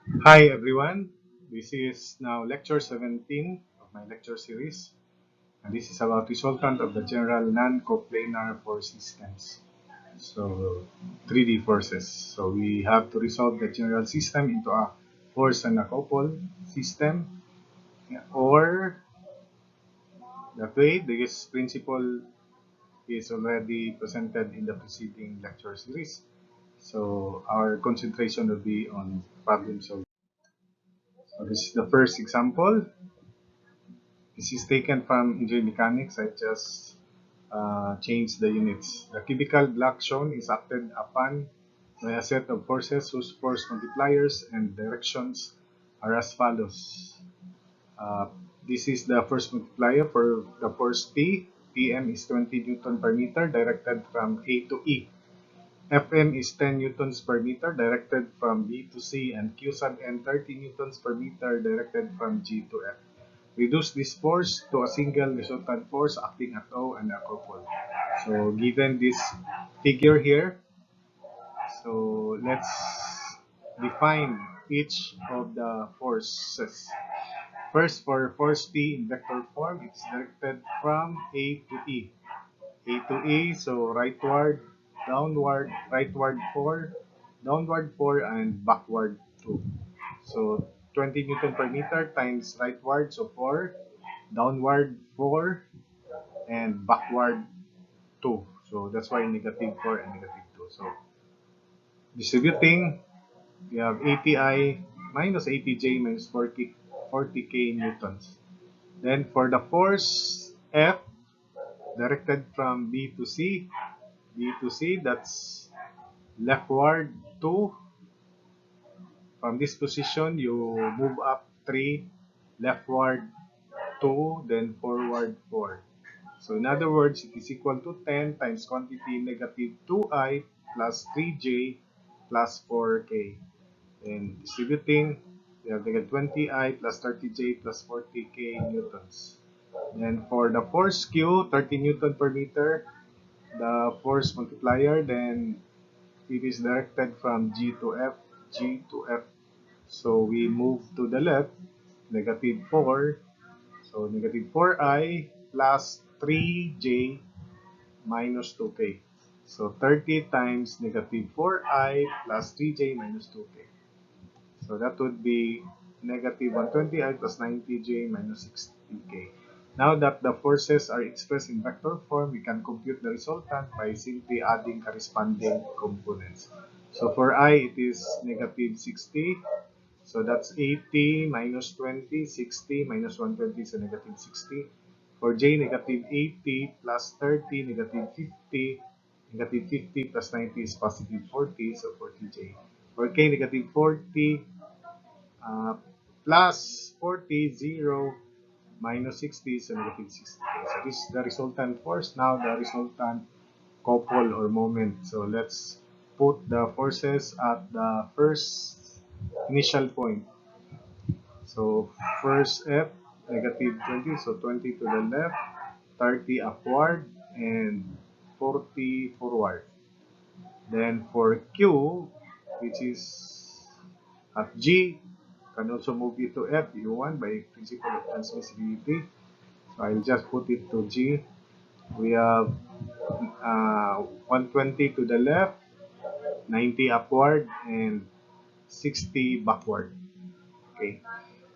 Hi everyone, this is now lecture 17 of my lecture series, and this is about resultant of the general non-coplanar force systems. So 3D forces. So we have to resolve the general system into a force and a couple system, or that way this principle is already presented in the preceding lecture series. So our concentration will be on problem solving. So this is the first example. This is taken from engineering mechanics. I just changed the units. The cubical block shown is acted upon by a set of forces whose force multipliers and directions are as follows. Uh, this is the first multiplier for the force P. Pm is 20 Newton per meter directed from A to E. Fm is 10 newtons per meter directed from B to C, and Q sub n 30 newtons per meter directed from G to F. Reduce this force to a single resultant force acting at O and a couple. So given this figure here, so let's define each of the forces. First, for force P in vector form, it's directed from A to E. A to E, so rightward, downward, rightward 4, downward 4, and backward 2. So 20 Newton per meter times rightward, so 4, downward 4, and backward 2. So that's why negative 4 and negative 2. So distributing, we have 80I minus 80J minus 40K newtons. Then for the force F, directed from B to C, that's leftward 2. From this position, you move up 3, leftward 2, then forward 4. So in other words, it is equal to 10 times quantity negative 2I plus 3J plus 4K. And distributing, we have negative 20I plus 30J plus 40K newtons. Then for the force Q, 30 Newton per meter, the force multiplier, then it is directed from G to F. So we move to the left, negative 4. So negative 4I plus 3J minus 2K. So 30 times negative 4I plus 3J minus 2K. So that would be negative 120I plus 90J minus 60K. Now that the forces are expressed in vector form, we can compute the resultant by simply adding corresponding components. So for I, it is negative 60. So that's 80 minus 20, 60 minus 120 is a negative 60. For J, negative 80 plus 30, negative 50. Negative 50 plus 90 is positive 40, so 40J. For K, negative 40 uh, plus 40, 0 minus 60 is a negative 60K. So this is the resultant force. Now the resultant couple or moment. So let's put the forces at the first initial point. So first F, negative 20, so 20 to the left, 30 upward, and 40 forward. Then for Q, which is at G, can also move it to F if you want by principle of transmissibility. So I'll just put it to G. We have 120 to the left, 90 upward, and 60 backward. Okay.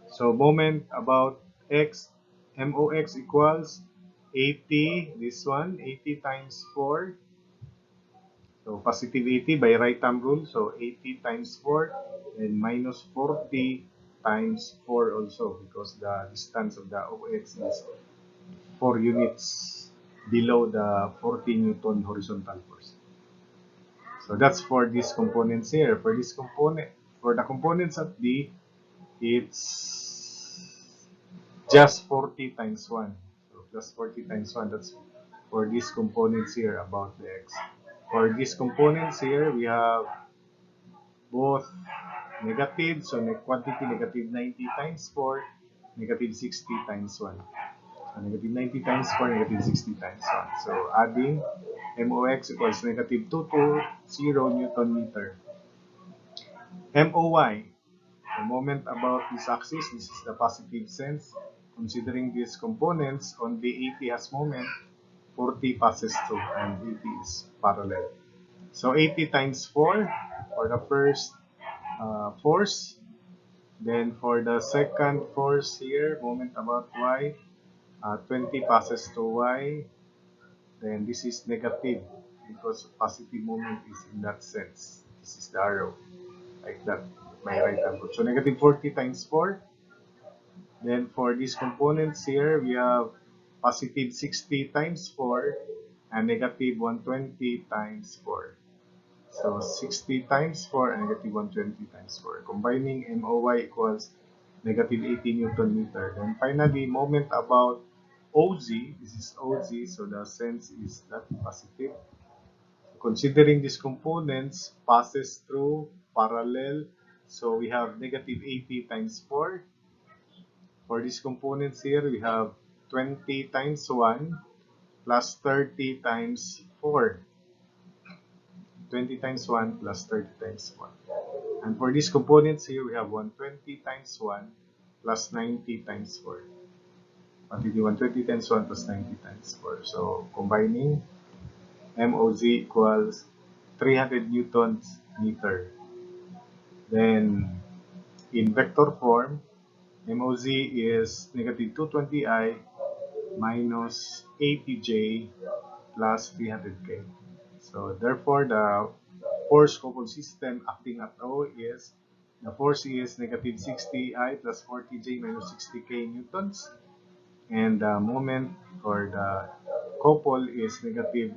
So moment about x, MOX equals 80, this one, 80 times 4. So positive 80 by right thumb rule. So 80 times 4 and minus 40 times 4 also because the distance of the OX is 4 units below the 40 Newton horizontal force. So that's for these components here. For the components at D, it's just 40 times 1. So plus 40 times 1, that's for these components here about the X. For these components here, we have both negative, so quantity negative 90 times 4, negative 60 times 1. So negative 90 times 4, negative 60 times 1. So adding MOX equals negative 220 Newton meter. MOY. The moment about this axis, this is the positive sense. Considering these components, only 80 has moment, 40 passes through, and 80 is parallel. So 80 times 4 for the first force. Then for the second force here, moment about y, 20 passes to y. Then this is negative because positive moment is in that sense. This is the arrow, like that, my right angle. So negative 40 times 4. Then for these components here, we have positive 60 times 4 and negative 120 times 4. So 60 times 4 and negative 120 times 4. Combining MOY equals negative 80 Newton meter. Then finally, moment about OZ, this is OZ, so the sense is that positive. Considering these components, passes through parallel, so we have negative 80 times 4. For these components here, we have 20 times 1 plus 30 times 4. 20 times 1 plus 30 times 1. And for these components here, we have 120 times 1 plus 90 times 4. 120 times 1 plus 90 times 4. So combining, MOZ equals 300 newtons meter. Then in vector form, MOZ is negative 220I minus 80J plus 300K. So therefore, the force coupled system acting at O is, the force is negative 60I plus 40J minus 60K newtons. And the moment for the couple is negative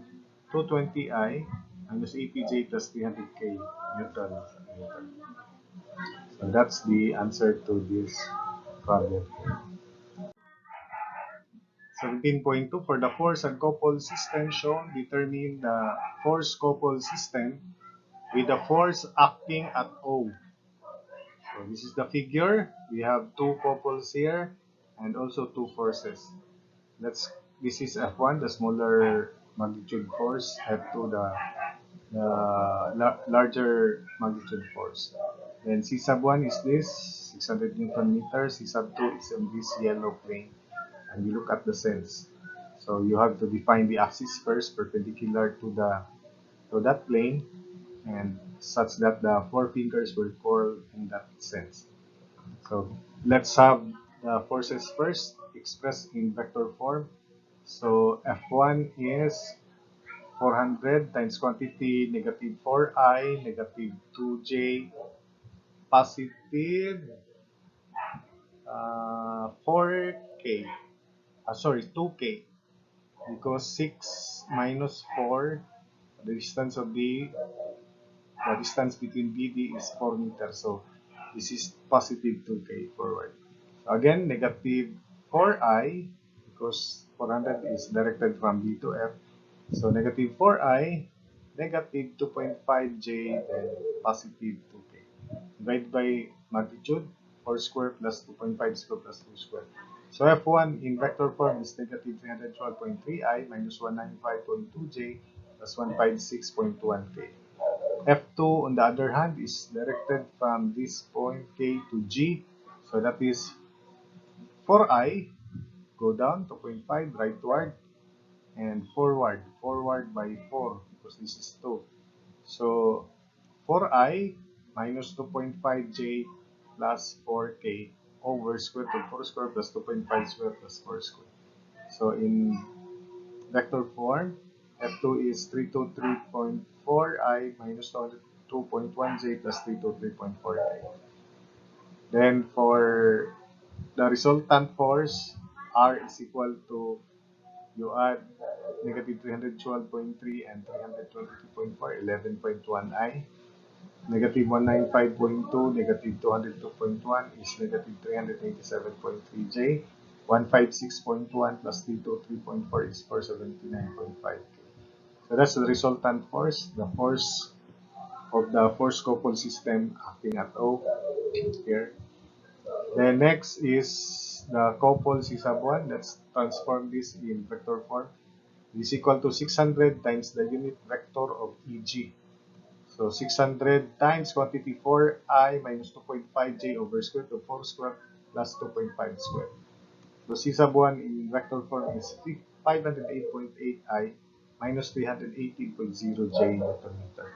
220I minus 80J plus 300K newtons. So that's the answer to this problem. 17.2, for the force and couple system shown, determine the force couple system with the force acting at O. So this is the figure. We have two couples here and also two forces. This is F1, the smaller magnitude force, F2, the larger magnitude force. Then C sub 1 is this, 600 Newton meters. C sub 2 is in this yellow plane. And you look at the sense. So you have to define the axis first, perpendicular to that plane, and such that the four fingers will curl in that sense. So let's have the forces first expressed in vector form. So F1 is 400 times quantity negative 4i negative 2j positive 4k. Sorry, 2k, because 6 minus 4, the distance of the distance between BD is 4 meters. So this is positive 2k forward. Again, negative 4i, because 400 is directed from B to F. So negative 4i, negative 2.5j, and positive 2k. Divided by magnitude, 4 square plus 2.5 square plus 2 square. So F1 in vector form is negative 312.3i minus 195.2j plus 156.1k. F2 on the other hand is directed from this point K to G. So that is 4i, go down 2.5 rightward, and forward by 4 because this is 2. So 4i minus 2.5j plus 4k over square root of 4 square plus 2.5 square plus 4 square. So in vector form, F2 is 323.4i minus 2.1j plus 323.4k. Then for the resultant force, R is equal to, you add negative 312.3 and 322.4, 11.1i. Negative 195.2, negative 202.1 is negative 387.3j. 156.1 plus 323.4 is 479.5k. So that's the resultant force, the force of the force coupled system acting at O here. Then next is the couple C sub 1. Let's transform this in vector form. This is equal to 600 times the unit vector of EG. So 600 times quantity 4i minus 2.5j over square root of 4 square plus 2.5 square. So C sub 1 in vector form is 508.8i minus 318.0j Newton meter.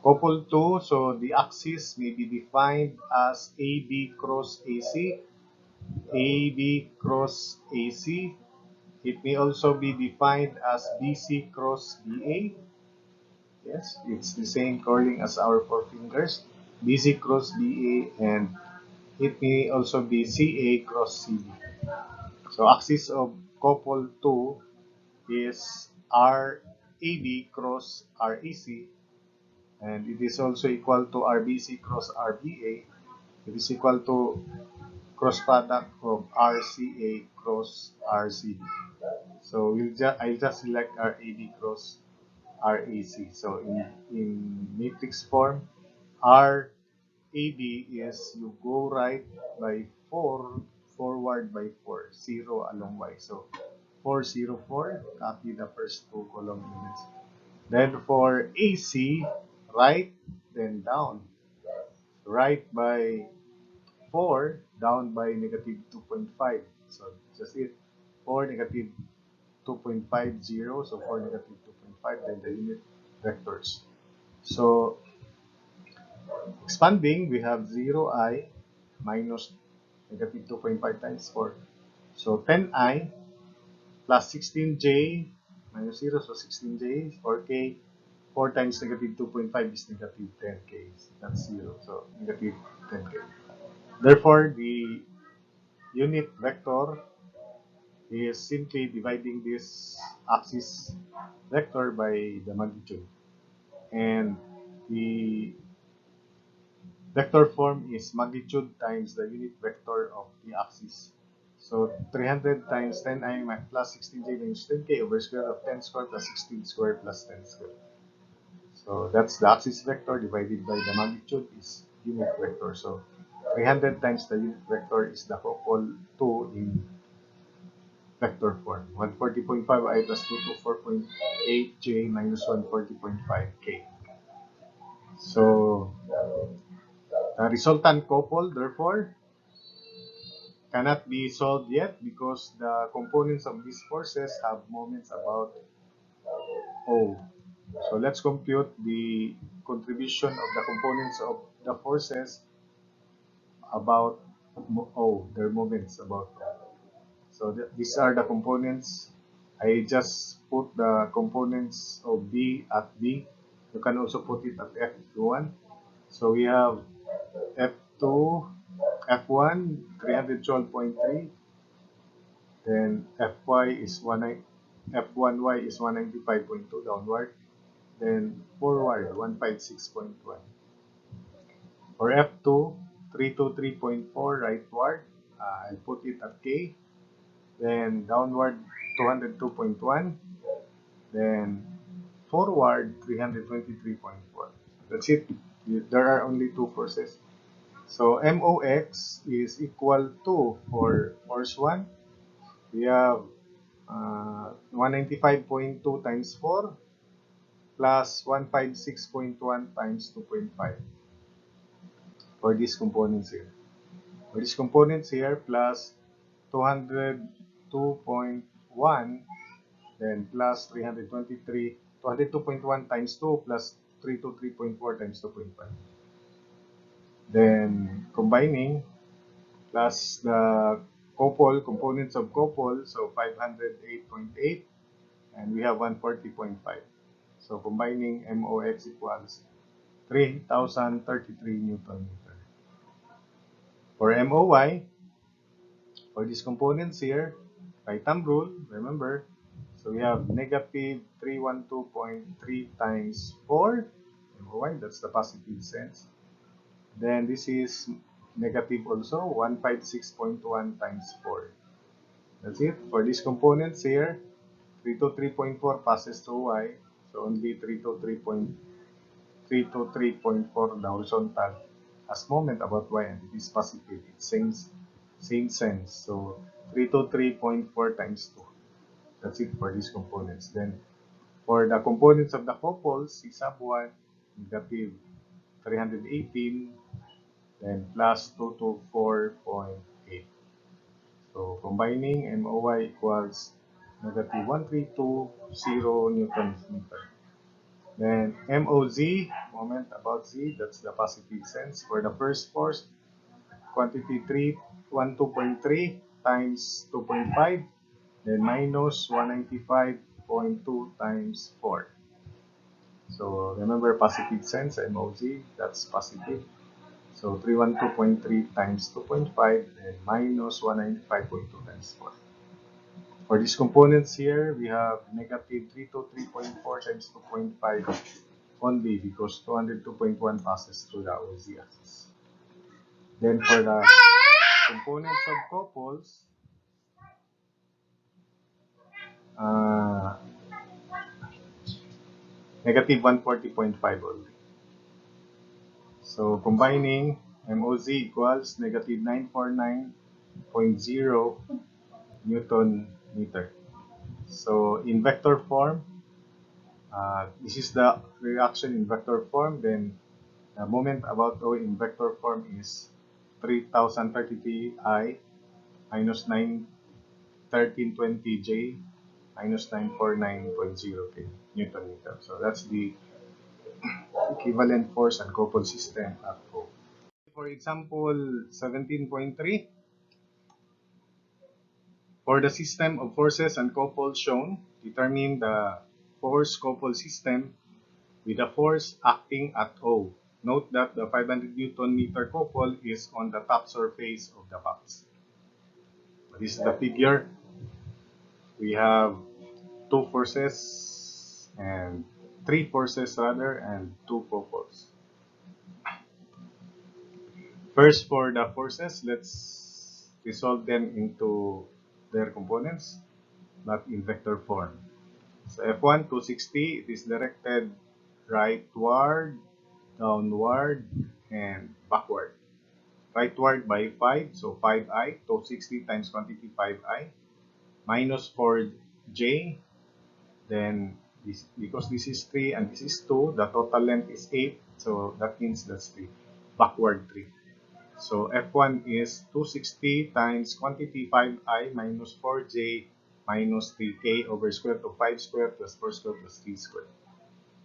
Couple 2, so the axis may be defined as AB cross AC, AB cross AC. It may also be defined as BC cross BA. Yes, it's the same curling as our four fingers. BC cross BA, and it may also be CA cross CB. So axis of couple 2 is RAB cross RAC, and it is also equal to RBC cross RBA. It is equal to cross product of RCA cross RCB. So I'll just select RAB cross RAC. So in matrix form, RAB is you go right by 4, forward by 4, 0 along Y. So 404, copy the first two column units. Then for AC, right, then down. Right by 4, down by negative 2.5. So just it. 4 negative 2.50, so 4 negative 2.5, then the unit vectors. So expanding, we have 0i minus negative 2.5 times 4. So 10i plus 16j minus 0, so 16j, 4k. 4 times negative 2.5 is negative 10k. That's 0, so negative 10k. Therefore, the unit vector is simply dividing this axis vector by the magnitude. And the vector form is magnitude times the unit vector of the axis. So 300 times 10i plus 16j minus 10k over square root of 10 square plus 16 square plus 10 square. So that's the axis vector divided by the magnitude is unit vector. So 300 times the unit vector is the couple 2 in vector form. 140.5i plus 224.8j minus 140.5k. So the resultant couple, therefore, cannot be solved yet because the components of these forces have moments about O. So let's compute the contribution of the components of the forces about O, their moments about O. So these are the components. I just put the components of B at B. You can also put it at F if you want. So we have F2, F1, 312.3. Then Fy is F1y is 195.2 downward. Then forward 156.1. For F2, 323.4 rightward. I'll put it at K. Then downward 202.1. Then forward 323.4. That's it. There are only two forces. So MOX is equal to, for force 1, we have 195.2 times 4 plus 156.1 times 2.5 for these components here. For these components here, plus 202.1, then plus 323, 202.1 times 2 plus 323.4 times 2.5. Then combining, plus the couple, components of couple, so 508.8, and we have 140.5. So combining MOX equals 3,033 Newton meter. For MOY, for these components here, right thumb rule, remember, so we have negative 312.3 times 4, MOY, that's the positive sense. Then this is negative also, 156.1 times 4. That's it. For these components here, 323.4 passes through Y, so only 323.4 the horizontal has moment about Y, and it is positive. It's same sense. So 323.4 times 2. That's it for these components. Then for the components of the couples, C sub 1, negative 318, then plus 224.8. So combining MOY equals negative 1320 Newtons meter. Then MOZ, moment about Z, that's the positive sense. For the first force, quantity 312.3 times 2.5, then minus 195.2 times 4. So remember positive sense, MOZ, that's positive. So 312.3 times 2.5 and minus 195.2 times 4. For these components here, we have negative 323.4 times 2.5 only because 202.1 passes through the OZ axis. Then for the components of couples, uh, negative 140.5 only. So combining MOZ equals negative 949.0 Newton meter. So in vector form, this is the reaction in vector form. Then the moment about O in vector form is 3033 I minus 91320 J minus 949.0 K Newton meter. So that's the equivalent force and coupled system at O. For example 17.3, for the system of forces and couples shown, determine the force coupled system with a force acting at O. Note that the 500 Newton meter couple is on the top surface of the box. This is the figure. We have two forces and three forces rather and two couples. First, for the forces, let's resolve them into their components, but in vector form. So F1 260, it is directed rightward, downward, and backward. Rightward by 5, so 5i, 260 times quantity 5i, minus 4j, then this, because this is 3 and this is 2, the total length is 8, so that means that's 3, backward 3. So F1 is 260 times quantity 5i minus 4j minus 3k over square root of 5 squared plus 4 squared plus 3 squared.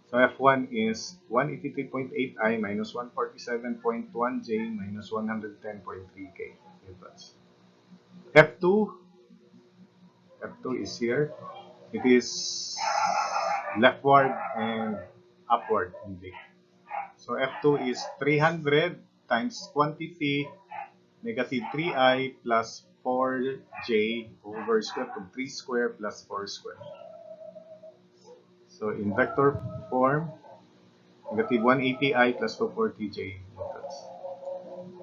So F1 is 183.8i minus 147.1j minus 110.3k newtons. F2, F2 is here. It is leftward and upward only. So F2 is 300 times quantity negative 3i plus 4j over square root of 3 square plus 4 square. So in vector form, negative 180i plus 240j newtons.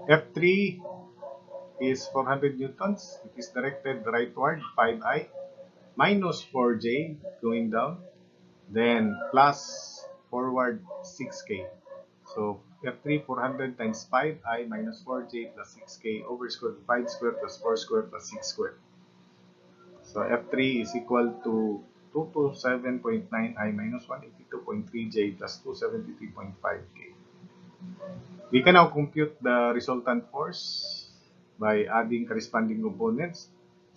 F3 is 400 newtons. It is directed rightward, 5i, minus 4j going down, then plus forward 6k. So F3 400 times 5i minus 4j plus 6k over square root of 5 square plus 4 square plus 6 square. So F3 is equal to 227.9i minus 182.3j plus 273.5k. We can now compute the resultant force by adding corresponding components.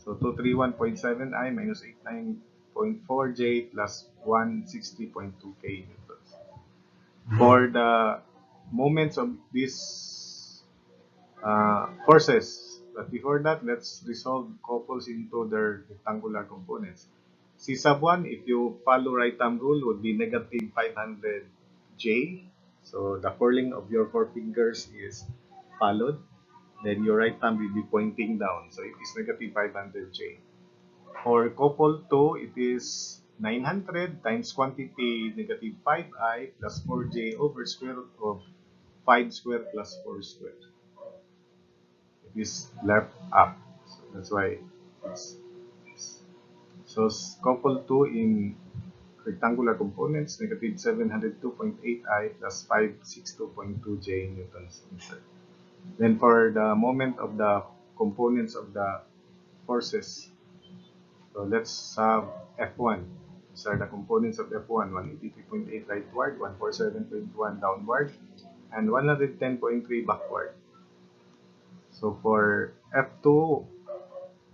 So 231.7i minus 89.4j plus 160.2k newtons. For the moments of these forces, but before that, let's resolve couples into their rectangular components. C sub 1, if you follow right thumb rule, would be negative 500j. So the curling of your four fingers is followed. Then your right thumb will be pointing down. So it is negative 500j. For couple 2, it is 900 times quantity negative 5i plus 4j over square root of 5 square plus 4 square. It is left up. So that's why it's so couple 2 in rectangular components, negative 702.8i plus 562.2j newtons meter. Then for the moment of the components of the forces, so let's have F1. These are the components of F1, 183.8 rightward, 147.1 downward, and 110.3 backward. So for F2,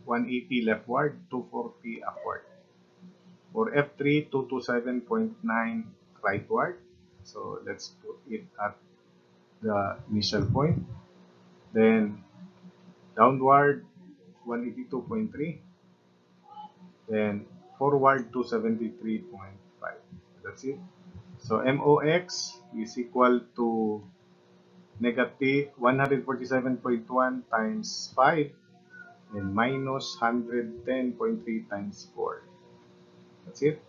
180 leftward, 240 upward. For F3, 227.9 rightward. So let's put it at the initial point. Then downward, 182.3. Then forward, 273.5. That's it. So MOX is equal to negative 147.1 times 5 and minus 110.3 times 4. That's it.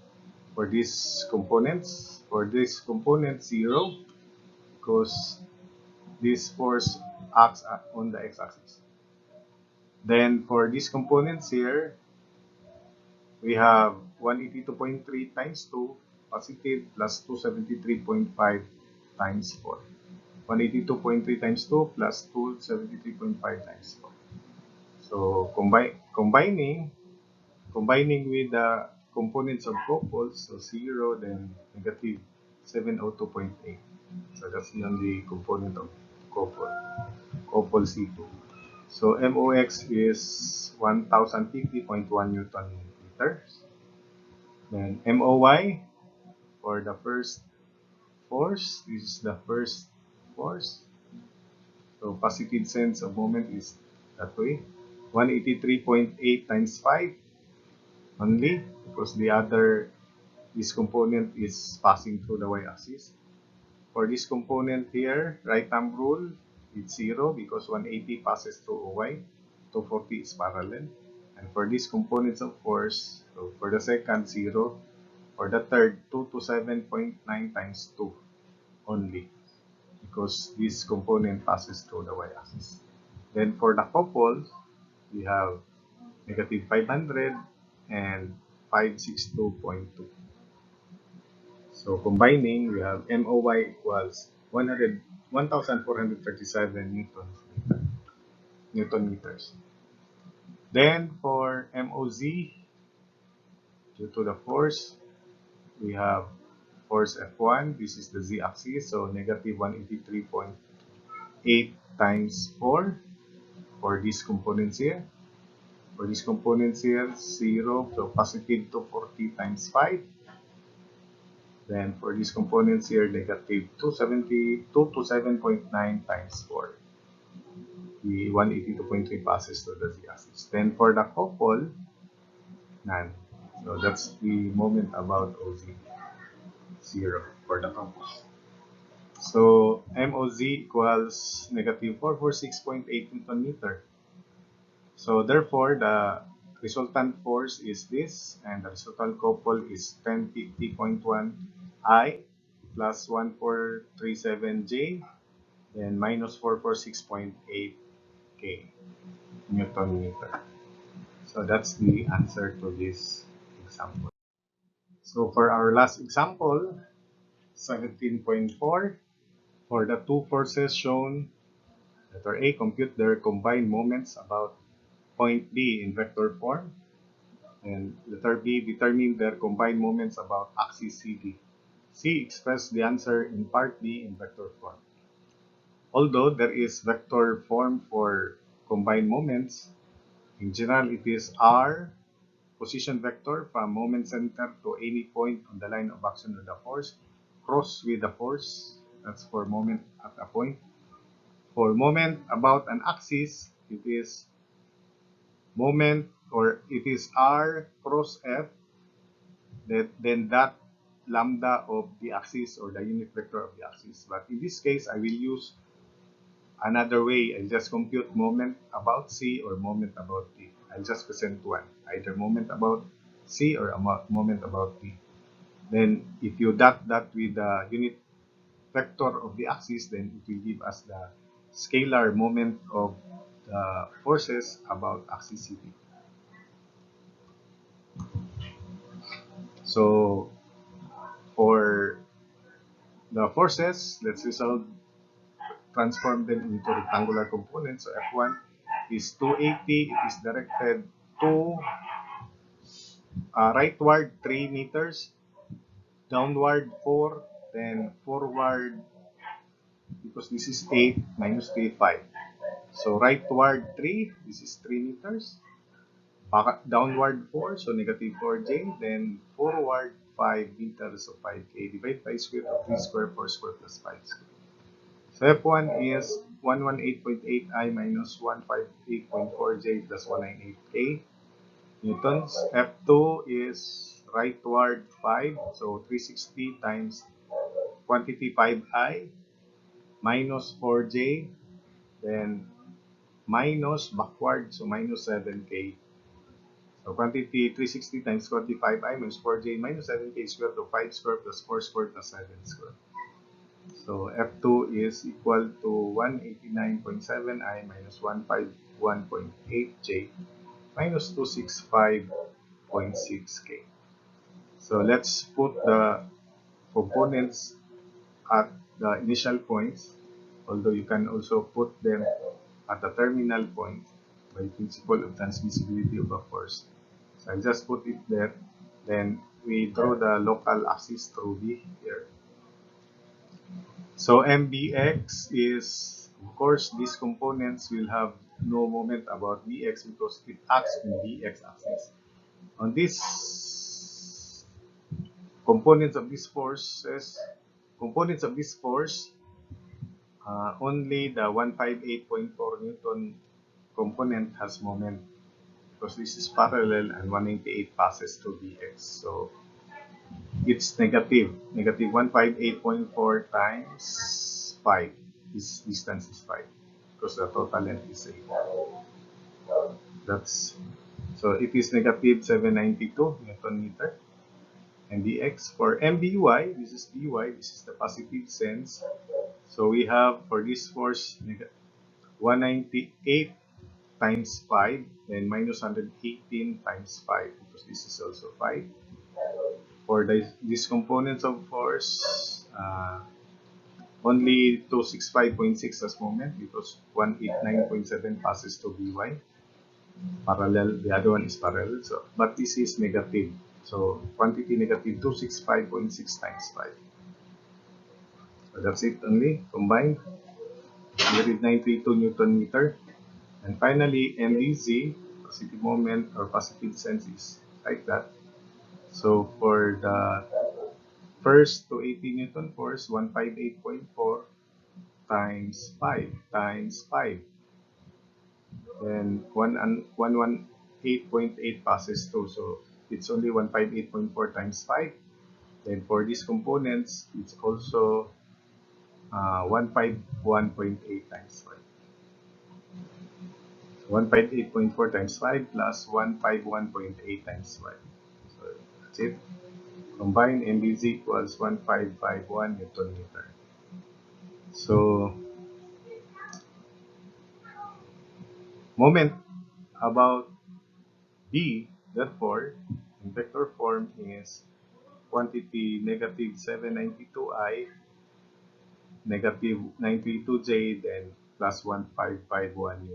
For these components, 0 because this force acts on the x-axis. Then for these components here, we have 182.3 times 2 positive plus 273.5 times 4. 182.3 times 2 plus 273.5 times 4. So combining with the components of couples, so 0, then negative 702.8. So that's the only component of couple C2. So MOX is 1050.1 Newton meters. Then MOY for the first force, this is the first force. So positive sense of moment is that way. 183.8 times 5 only because this component is passing through the y-axis. For this component here, right thumb rule, it's 0 because 180 passes through OY, 240 is parallel. And for these components of force, so for the second, 0. For the third, 227.9 times 2 only because this component passes through the y-axis. Then for the couple, we have negative 500 and 562.2. So combining, we have MOY equals 1,437 Newton meters. Then for MOZ, due to the force, we have force F1. This is the z-axis, so negative 183.8 times 4 for these components here. For these components here, 0, so positive 240 times 5. Then for these components here, negative 227.9 times 4. The 182.3 passes to the z-axis. Then for the couple, none. So that's the moment about OZ, 0 for the couple. So MOZ equals negative 446.8 Newton meter. So therefore, the resultant force is this, and the resultant couple is 1050.1 I plus 1437 J, then minus 446.8 K Newton meter. So that's the answer to this example. So for our last example, 17.4, for the two forces shown, letter A, compute their combined moments about point B in vector form, and letter B, determine their combined moments about axis CD. C, express the answer in part B in vector form. Although there is vector form for combined moments, in general it is R, position vector from moment center to any point on the line of action of the force, cross with the force, that's for moment at a point. For moment about an axis, it is moment, or it is R cross F, then that lambda of the axis or the unit vector of the axis. But in this case, I will use another way. I'll just compute moment about C or moment about D. I'll just present one, either moment about C or a moment about D. Then if you dot that with the unit vector of the axis, then it will give us the scalar moment of the forces about axis CD. So for the forces, let's transform them into rectangular components. So F1 is 280. It is directed to Rightward 3 meters, downward 4, then forward, because this is 8 minus 3, 5. So rightward 3, this is 3 meters. Downward 4, so negative 4j. Then forward 5 meters, so 5k. Divide by square root of 3 square, 4 square plus 5 square. So F1 is 118.8I minus 158.4J plus 198K newtons. F2 is rightward 5, so 360 times quantity 5I minus 4J, then minus backward, so minus 7K. So quantity 360 times quantity 5I minus 4J minus 7K squared to 5 squared plus 4 squared plus 7 squared. So F2 is equal to 189.7I minus 151.8J minus 265.6K. So let's put the components at the initial points, although you can also put them at the terminal point by principle of transmissibility of a force. So I just put it there. Then we draw the local axis through B here. So MBX is, of course, these components will have no moment about BX because it acts in BX axis. On this components of this force, only the 158.4 Newton component has moment because this is parallel and 198 passes through BX. So it's negative 158.4 times 5. This distance is 5 because the total length is 8. That's so it is negative 792 Newton meter. And dx for MBY, this is by, this is the positive sense. So we have for this force 198 times 5, then minus 118 times 5 because this is also 5. For these components of force, only 265.6 as moment because 189.7 passes to By. Parallel, the other one is parallel. So, but this is negative. So quantity negative 265.6 times 5. So that's it only combined. Here is 932 Newton meter. And finally, MDZ, positive moment or positive sense is like that. So for the first to 80 Newton force, 158.4 times 5 times 5. Then 118.8 passes through. So it's only 158.4 times 5. Then for these components, it's also 151.8 times 5. 158.4 times 5 plus 151.8 times 5. So that's it. Combined MBZ equals 1551 Newton meter. So moment about B, therefore, in vector form is quantity negative 792I, negative 932J, then plus 1551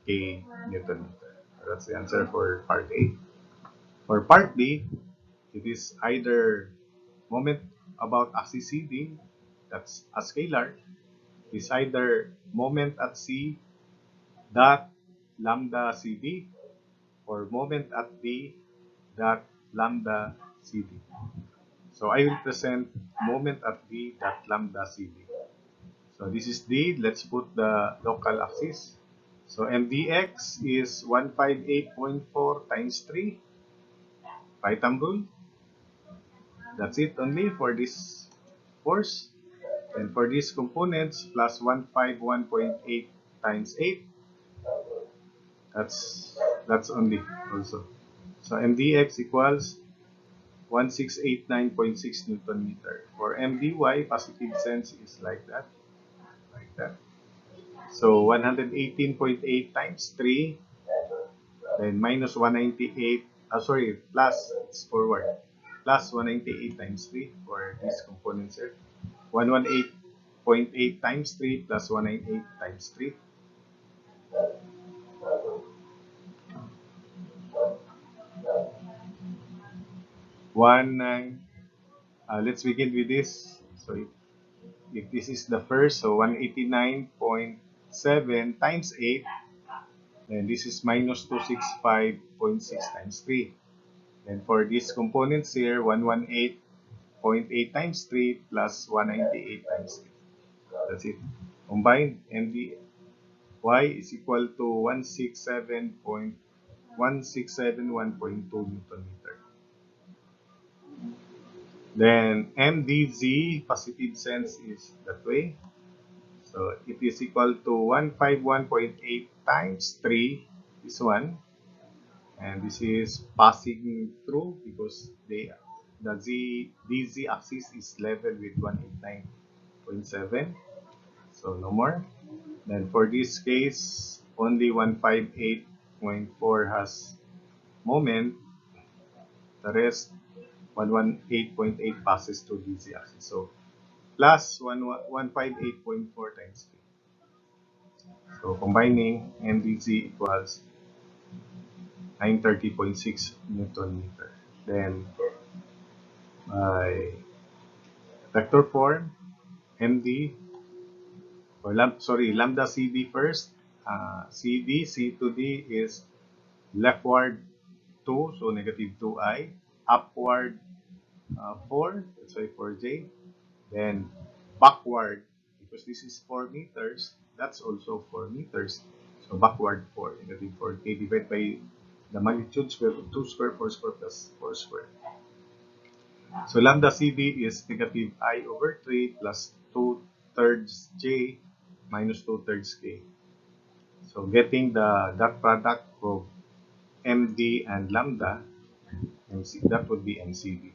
K Newton meter. That's the answer for part A. For part B, it is either moment about axis CD, that's a scalar, is either moment at C dot lambda CD or moment at D dot lambda CD. So I will present moment at D dot lambda CD. So this is D. Let's put the local axis. So MDX is 158.4 times 3. Right thumb rule. That's it only for this force. And for these components, plus 151.8 times 8. That's only also. So MDX equals 1689.6 Newton meter. For MDY, positive sense is like that. Like that. So 118.8 times 3, then minus 198, plus, it's forward, plus 198 times 3 for these components here. 118.8 times 3 plus 198 times 3. 1 9. Let's begin with this. So if this is the first, so 189.7 times 8, then this is minus 265.6 times 3. And for these components here, 118.8 times 3 plus 198 times 3. That's it. Combined, and the y is equal to 167.1671.2 Newton meter. Then mdz, positive sense is that way. So it is equal to 151.8 times 3, this one. And this is passing through because the dz axis is level with 189.7. So no more. Then for this case, only 158.4 has moment. The rest, 118.8 passes through dz axis. So plus 158.4 times 3. So combining mdz equals 930.6 Newton meter. Then by vector form, md, or lambda cd first. Cd, c to d is leftward 2, so negative 2i, upward 4, that's why 4j, then backward, because this is 4 meters, that's also 4 meters, so backward 4, negative 4k divided by the magnitude square of 2 square, 4 square plus 4 square. So lambda cd is negative I over 3 plus 2 thirds j minus 2 thirds k. So getting the dot product of md and lambda, that would be mcd.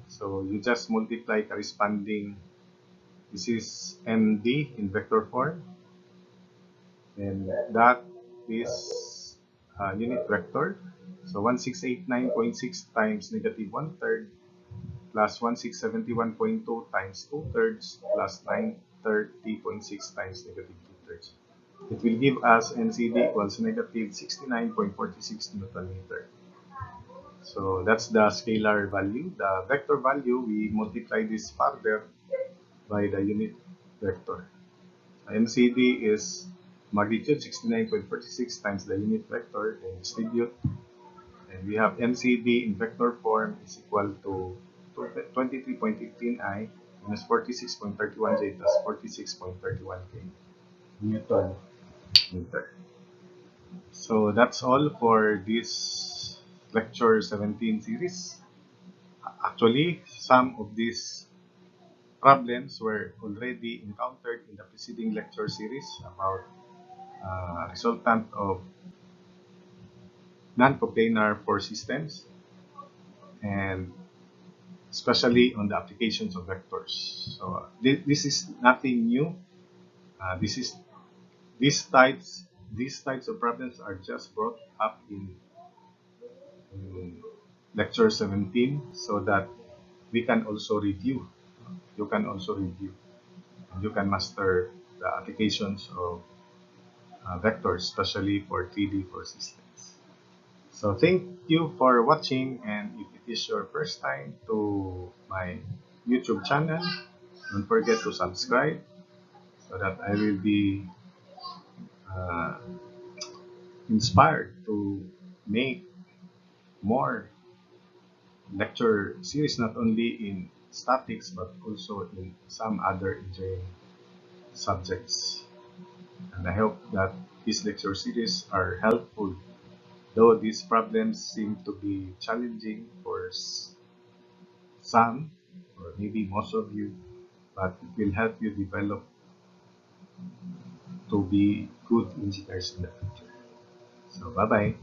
So you just multiply corresponding, this is md in vector form, and that is unit vector. So 1689.6 times negative 1 third plus 1671.2 times 2 thirds plus 930.6 times negative 2 thirds. It will give us NCD equals negative 69.46 Newton meter. So that's the scalar value. The vector value, we multiply this further by the unit vector. MCD is magnitude 69.46 times the unit vector, and distribute. And we have MCD in vector form is equal to 23.15i minus 46.31j plus 46.31k Newton meter. So that's all for this lecture 17 series. Actually, some of these problems were already encountered in the preceding lecture series about resultant of non-coplanar force systems, and especially on the applications of vectors. So this is nothing new. This is these types of problems are just brought up in lecture 17 so that we can also review. You can also review. And you can master the applications of vectors, especially for 3D force systems. So thank you for watching, and if it is your first time to my YouTube channel, don't forget to subscribe so that I will be uh, inspired to make more lecture series, not only in statics but also in some other engineering subjects. And I hope that these lecture series are helpful, though these problems seem to be challenging for some, or maybe most of you, but it will help you develop to be good engineers in the future. So bye-bye.